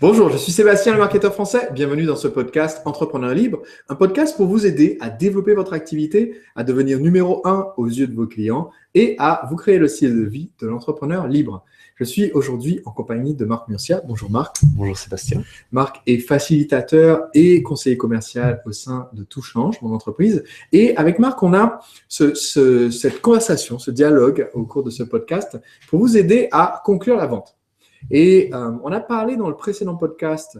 Bonjour, je suis Sébastien, le marketeur français. Bienvenue dans ce podcast Entrepreneur Libre, un podcast pour vous aider à développer votre activité, à devenir numéro 1 aux yeux de vos clients et à vous créer le style de vie de l'entrepreneur libre. Je suis aujourd'hui en compagnie de Marc Murcia. Bonjour Marc. Bonjour Sébastien. Marc est facilitateur et conseiller commercial au sein de Tout Change, mon entreprise. Et avec Marc, on a cette conversation, ce dialogue au cours de ce podcast pour vous aider à conclure la vente. Et on a parlé dans le précédent podcast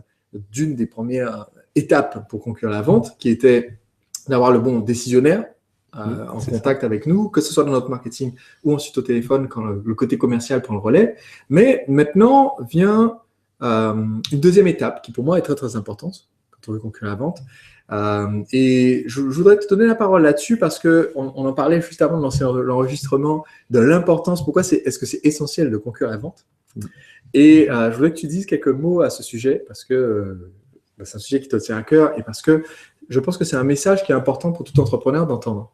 d'une des premières étapes pour conclure la vente, qui était d'avoir le bon décisionnaire en contact avec nous, que ce soit dans notre marketing ou ensuite au téléphone quand le côté commercial prend le relais. Mais maintenant vient une deuxième étape qui pour moi est très très importante quand on veut conclure la vente. Et je voudrais te donner la parole là-dessus parce qu'on en parlait juste avant de lancer l'enregistrement de l'importance, est-ce que c'est essentiel de conclure la vente. Et je voulais que tu dises quelques mots à ce sujet parce que c'est un sujet qui te tient à cœur et parce que je pense que c'est un message qui est important pour tout entrepreneur d'entendre.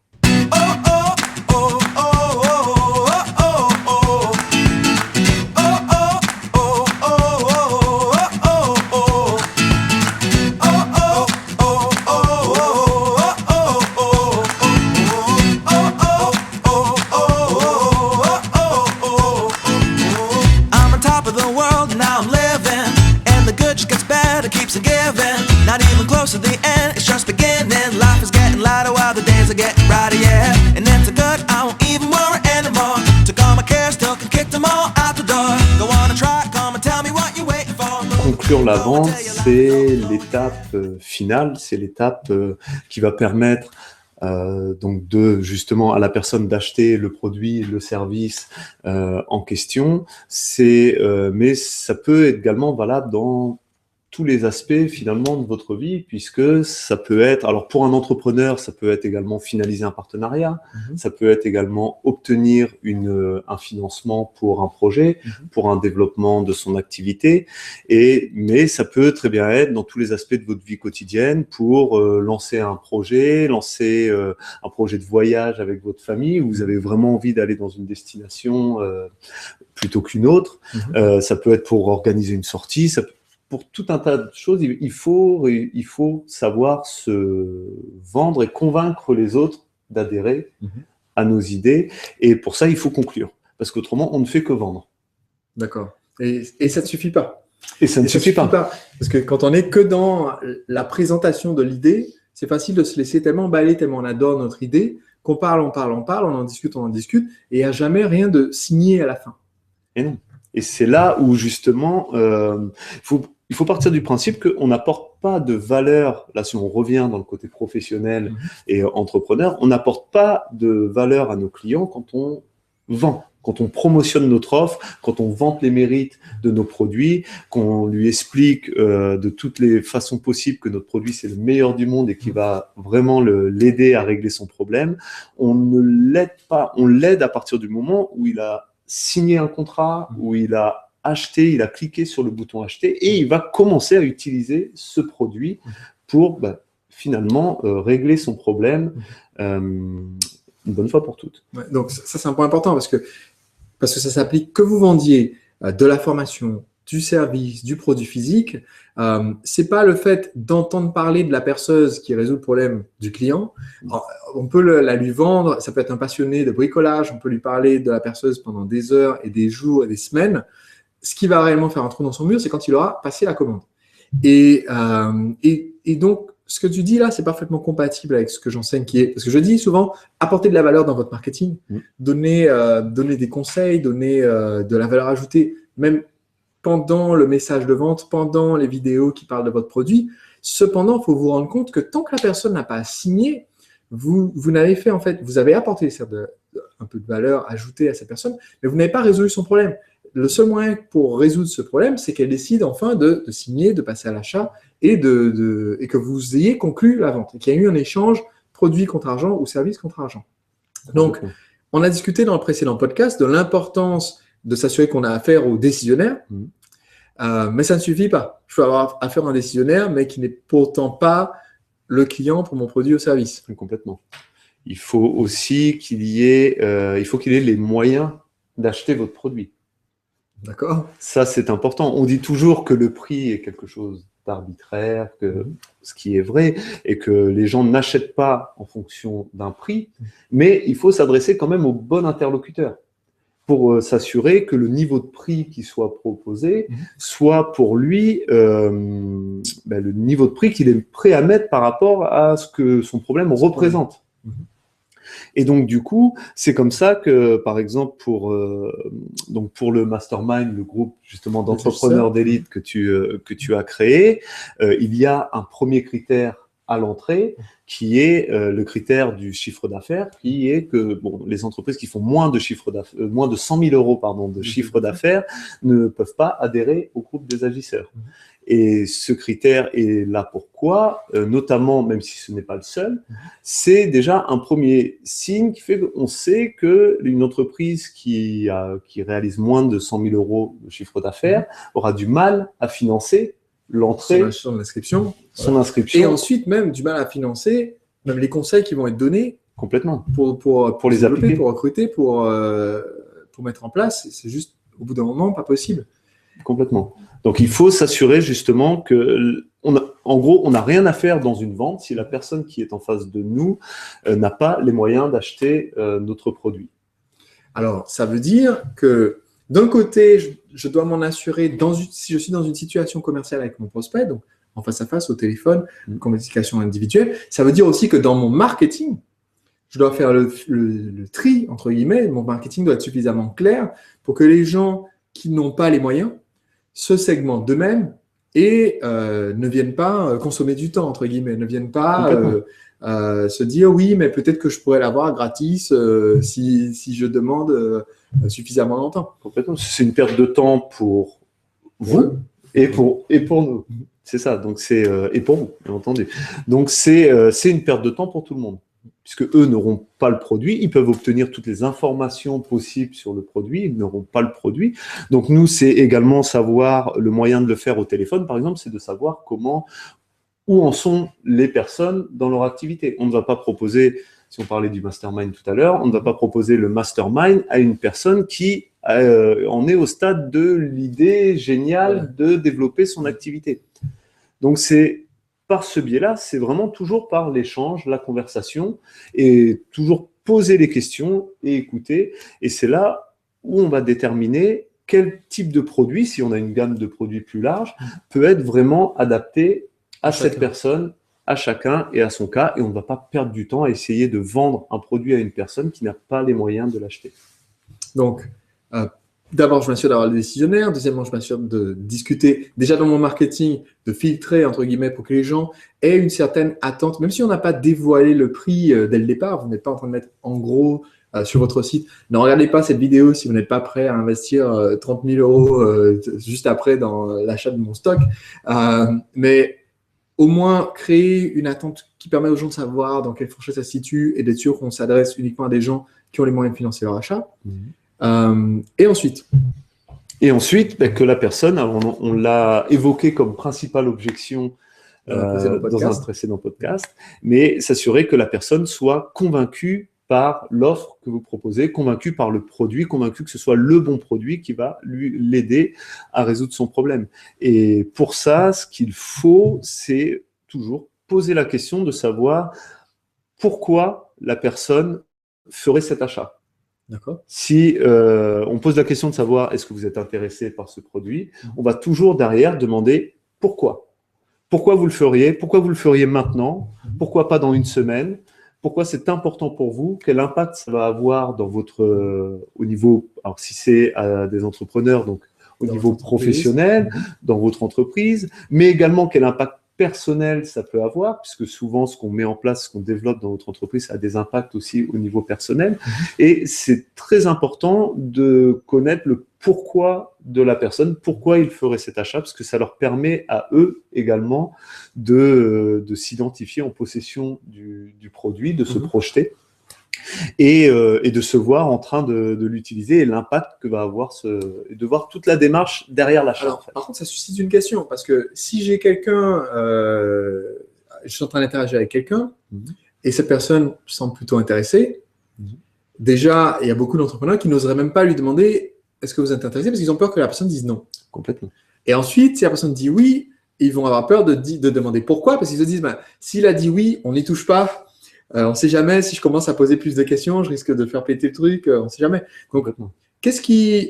Conclure la vente, c'est l'étape finale, c'est l'étape qui va permettre donc justement à la personne d'acheter le produit, le service en question. Mais ça peut être également valable dans tous les aspects finalement de votre vie, puisque ça peut être, alors pour un entrepreneur, ça peut être également finaliser un partenariat, ça peut être également obtenir un financement pour un projet, pour un développement de son activité, mais ça peut très bien être dans tous les aspects de votre vie quotidienne pour lancer un projet de voyage avec votre famille, où vous avez vraiment envie d'aller dans une destination plutôt qu'une autre, ça peut être pour organiser une sortie, pour tout un tas de choses, il faut savoir se vendre et convaincre les autres d'adhérer à nos idées. Et pour ça, il faut conclure. Parce qu'autrement, on ne fait que vendre. D'accord. Et ça ne suffit pas. Et ça ne suffit pas. Parce que quand on n'est que dans la présentation de l'idée, c'est facile de se laisser tellement emballer, tellement on adore notre idée, qu'on parle, on en discute, et il n'y a jamais rien de signé à la fin. Et non. Et c'est là où justement, il faut partir du principe qu'on n'apporte pas de valeur, là si on revient dans le côté professionnel et entrepreneur, on n'apporte pas de valeur à nos clients quand on vend, quand on promotionne notre offre, quand on vante les mérites de nos produits, qu'on lui explique de toutes les façons possibles que notre produit c'est le meilleur du monde et qui va vraiment l'aider à régler son problème. On ne l'aide pas, on l'aide à partir du moment où il a signé un contrat, où il a acheté, il a cliqué sur le bouton acheter et il va commencer à utiliser ce produit pour finalement régler son problème une bonne fois pour toutes. Ouais, donc ça c'est un point important parce que ça s'applique que vous vendiez de la formation, du service, du produit physique. C'est pas le fait d'entendre parler de la perceuse qui résout le problème du client. Alors, on peut la lui vendre, ça peut être un passionné de bricolage, on peut lui parler de la perceuse pendant des heures et des jours et des semaines. Ce qui va réellement faire un trou dans son mur, c'est quand il aura passé la commande. Et donc, ce que tu dis là, c'est parfaitement compatible avec ce que j'enseigne parce que je dis souvent, apporter de la valeur dans votre marketing, donner des conseils, donner de la valeur ajoutée, même pendant le message de vente, pendant les vidéos qui parlent de votre produit. Cependant, il faut vous rendre compte que tant que la personne n'a pas signé, vous n'avez fait, en fait, vous avez apporté un peu de valeur ajoutée à cette personne, mais vous n'avez pas résolu son problème. Le seul moyen pour résoudre ce problème, c'est qu'elle décide enfin de signer, de passer à l'achat et que vous ayez conclu la vente et qu'il y a eu un échange produit contre argent ou service contre argent. Donc, on a discuté dans le précédent podcast de l'importance de s'assurer qu'on a affaire au décisionnaire, mais ça ne suffit pas. Je peux avoir affaire à un décisionnaire, mais qui n'est pourtant pas le client pour mon produit ou service. Complètement. Il faut aussi qu'il y ait les moyens d'acheter votre produit. D'accord. Ça, c'est important. On dit toujours que le prix est quelque chose d'arbitraire, que ce qui est vrai, et que les gens n'achètent pas en fonction d'un prix, mais il faut s'adresser quand même au bon interlocuteur pour s'assurer que le niveau de prix qui soit proposé soit pour lui le niveau de prix qu'il est prêt à mettre par rapport à ce que son problème représente. Et donc, du coup, c'est comme ça que, par exemple, pour le Mastermind, le groupe justement d'entrepreneurs d'élite que tu as créé, il y a un premier critère à l'entrée qui est le critère du chiffre d'affaires, qui est que les entreprises qui font moins de 100 000 euros de chiffre d'affaires ne peuvent pas adhérer au groupe des agisseurs. Et ce critère est là pourquoi, notamment, même si ce n'est pas le seul, c'est déjà un premier signe qui fait qu'on sait qu'une entreprise qui réalise moins de 100 000 euros de chiffre d'affaires aura du mal à financer l'entrée, son inscription. Son inscription. Et ensuite, même du mal à financer, même les conseils qui vont être donnés complètement pour les appliquer, pour recruter, pour mettre en place. C'est juste, au bout d'un moment, pas possible. Complètement. Donc, il faut s'assurer justement en gros, on n'a rien à faire dans une vente si la personne qui est en face de nous n'a pas les moyens d'acheter notre produit. Alors, ça veut dire que d'un côté, je dois m'en assurer si je suis dans une situation commerciale avec mon prospect, donc en face à face, au téléphone, communication individuelle. Ça veut dire aussi que dans mon marketing, je dois faire le tri, entre guillemets. Mon marketing doit être suffisamment clair pour que les gens qui n'ont pas les moyens se segmentent d'eux-mêmes et ne viennent pas consommer du temps, entre guillemets, ne viennent pas se dire oui, mais peut-être que je pourrais l'avoir gratis si je demande suffisamment longtemps. Complètement. C'est une perte de temps pour vous et pour nous. C'est ça. Donc et pour vous, bien entendu. Donc c'est une perte de temps pour tout le monde, puisque eux n'auront pas le produit, ils peuvent obtenir toutes les informations possibles sur le produit, ils n'auront pas le produit. Donc nous, c'est également savoir le moyen de le faire au téléphone, par exemple, c'est de savoir où en sont les personnes dans leur activité. On ne va pas proposer, si on parlait du mastermind tout à l'heure, on ne va pas proposer le mastermind à une personne qui en est au stade de l'idée géniale de développer son activité. Donc c'est par ce biais-là, c'est vraiment toujours par l'échange, la conversation, et toujours poser les questions et écouter. Et c'est là où on va déterminer quel type de produit, si on a une gamme de produits plus large, peut être vraiment adapté à cette personne, à chacun et à son cas. Et on ne va pas perdre du temps à essayer de vendre un produit à une personne qui n'a pas les moyens de l'acheter. Donc, d'abord, je m'assure d'avoir le décisionnaire. Deuxièmement, je m'assure de discuter déjà dans mon marketing, de filtrer, entre guillemets, pour que les gens aient une certaine attente. Même si on n'a pas dévoilé le prix dès le départ, vous n'êtes pas en train de mettre en gros sur votre site. Ne regardez pas cette vidéo si vous n'êtes pas prêt à investir 30 000 euros juste après dans l'achat de mon stock. Mais au moins créer une attente qui permet aux gens de savoir dans quelle fourchette ça se situe et d'être sûr qu'on s'adresse uniquement à des gens qui ont les moyens de financer leur achat. Et ensuite, que la personne, on l'a évoqué comme principale objection dans un précédent podcast, mais s'assurer que la personne soit convaincue par l'offre que vous proposez, convaincue par le produit, convaincue que ce soit le bon produit qui va l'aider à résoudre son problème. Et pour ça, ce qu'il faut, c'est toujours poser la question de savoir pourquoi la personne ferait cet achat. D'accord. Si on pose la question de savoir est-ce que vous êtes intéressé par ce produit, on va toujours derrière demander pourquoi. Pourquoi vous le feriez? Pourquoi vous le feriez maintenant? Pourquoi pas dans une semaine? Pourquoi c'est important pour vous? Quel impact ça va avoir dans au niveau, alors si c'est à des entrepreneurs, donc au niveau professionnel, dans votre entreprise, mais également quel impact personnel ça peut avoir, puisque souvent ce qu'on met en place, ce qu'on développe dans votre entreprise, ça a des impacts aussi au niveau personnel. Et c'est très important de connaître le pourquoi de la personne, pourquoi ils feraient cet achat, parce que ça leur permet à eux également de s'identifier en possession du produit, de se projeter et de se voir en train de l'utiliser et l'impact que va avoir de voir toute la démarche derrière l'achat. Par contre, ça suscite une question, parce que si j'ai quelqu'un, je suis en train d'interagir avec quelqu'un, et cette personne semble plutôt intéressée, déjà, il y a beaucoup d'entrepreneurs qui n'oseraient même pas lui demander est-ce que vous êtes intéressé? Parce qu'ils ont peur que la personne dise non. Complètement. Et ensuite, si la personne dit oui, ils vont avoir peur de demander pourquoi, parce qu'ils se disent, s'il a dit oui, on n'y touche pas. On ne sait jamais, si je commence à poser plus de questions, je risque de faire péter le truc, on ne sait jamais. Donc, qu'est-ce qui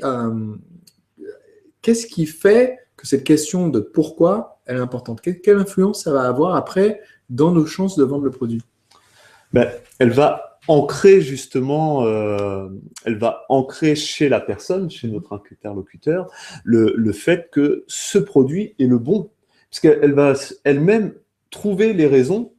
fait que cette question de pourquoi, elle est importante? Quelle influence ça va avoir après dans nos chances de vendre le produit? Elle va ancrer justement, elle va ancrer chez la personne, chez notre interlocuteur, le fait que ce produit est le bon. Parce qu'elle va elle-même trouver les raisons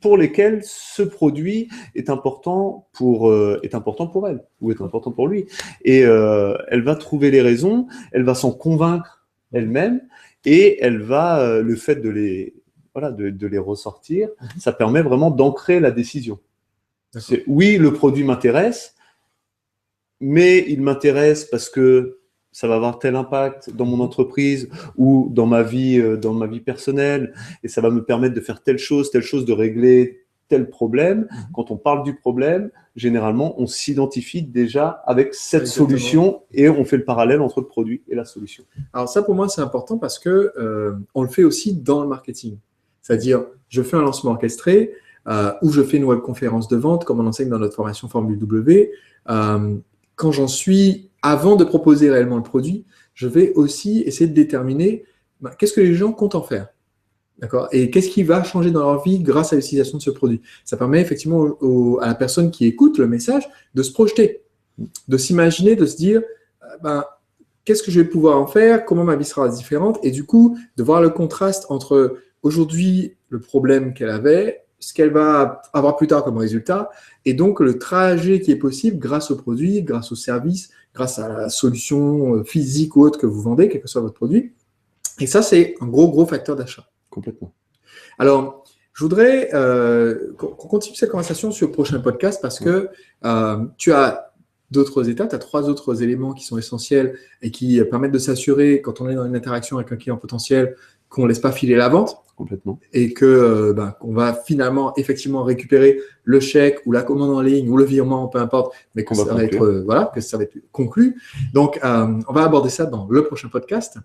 pour lesquelles ce produit est important pour elle ou est important pour lui. Et elle va trouver les raisons, elle va s'en convaincre elle-même et elle va, le fait de les ressortir, ça permet vraiment d'ancrer la décision. C'est, oui, le produit m'intéresse, mais il m'intéresse parce que ça va avoir tel impact dans mon entreprise ou dans ma vie personnelle, et ça va me permettre de faire telle chose, de régler tel problème. Quand on parle du problème, généralement, on s'identifie déjà avec cette solution et on fait le parallèle entre le produit et la solution. Alors ça, pour moi, c'est important parce que on le fait aussi dans le marketing. C'est-à-dire, je fais un lancement orchestré ou je fais une webconférence de vente, comme on enseigne dans notre formation Formule W. Quand j'en suis, avant de proposer réellement le produit, je vais aussi essayer de déterminer qu'est-ce que les gens comptent en faire. D'accord? Et qu'est-ce qui va changer dans leur vie grâce à l'utilisation de ce produit? Ça permet effectivement à la personne qui écoute le message de se projeter, de s'imaginer, de se dire qu'est-ce que je vais pouvoir en faire, comment ma vie sera différente, et du coup, de voir le contraste entre aujourd'hui le problème qu'elle avait, ce qu'elle va avoir plus tard comme résultat, et donc le trajet qui est possible grâce au produit, grâce au service, grâce à la solution physique ou autre que vous vendez, quel que soit votre produit. Et ça, c'est un gros facteur d'achat. Complètement. Alors, je voudrais qu'on continue cette conversation sur le prochain podcast parce que tu as d'autres étapes, tu as 3 autres éléments qui sont essentiels et qui permettent de s'assurer, quand on est dans une interaction avec un client potentiel, qu'on ne laisse pas filer la vente. Complètement. Et qu'on va finalement effectivement récupérer le chèque ou la commande en ligne ou le virement, peu importe, mais que ça va être conclu. Donc, on va aborder ça dans le prochain podcast.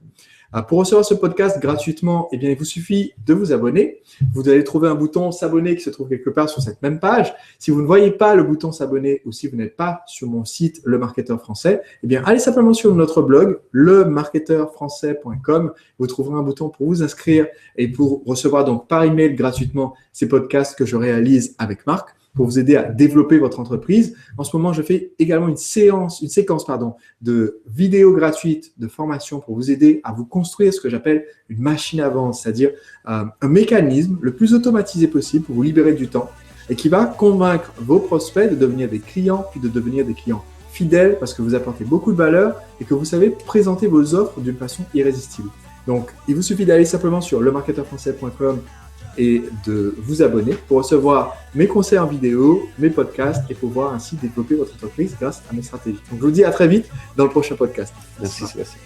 Pour recevoir ce podcast gratuitement, eh bien, il vous suffit de vous abonner. Vous allez trouver un bouton s'abonner qui se trouve quelque part sur cette même page. Si vous ne voyez pas le bouton s'abonner ou si vous n'êtes pas sur mon site Le Marketeur Français, eh bien, allez simplement sur notre blog, lemarketeurfrançais.com. Vous trouverez un bouton pour vous inscrire et pour recevoir donc par email gratuitement ces podcasts que je réalise avec Marc pour vous aider à développer votre entreprise. En ce moment, je fais également une séquence de vidéos gratuites de formation pour vous aider à vous construire ce que j'appelle une machine à vendre, c'est-à-dire un mécanisme le plus automatisé possible pour vous libérer du temps et qui va convaincre vos prospects de devenir des clients, puis de devenir des clients fidèles parce que vous apportez beaucoup de valeur et que vous savez présenter vos offres d'une façon irrésistible. Donc, il vous suffit d'aller simplement sur lemarketeurfrançais.com et de vous abonner pour recevoir mes conseils en vidéo, mes podcasts et pouvoir ainsi développer votre entreprise grâce à mes stratégies. Donc, je vous dis à très vite dans le prochain podcast. Merci Sébastien.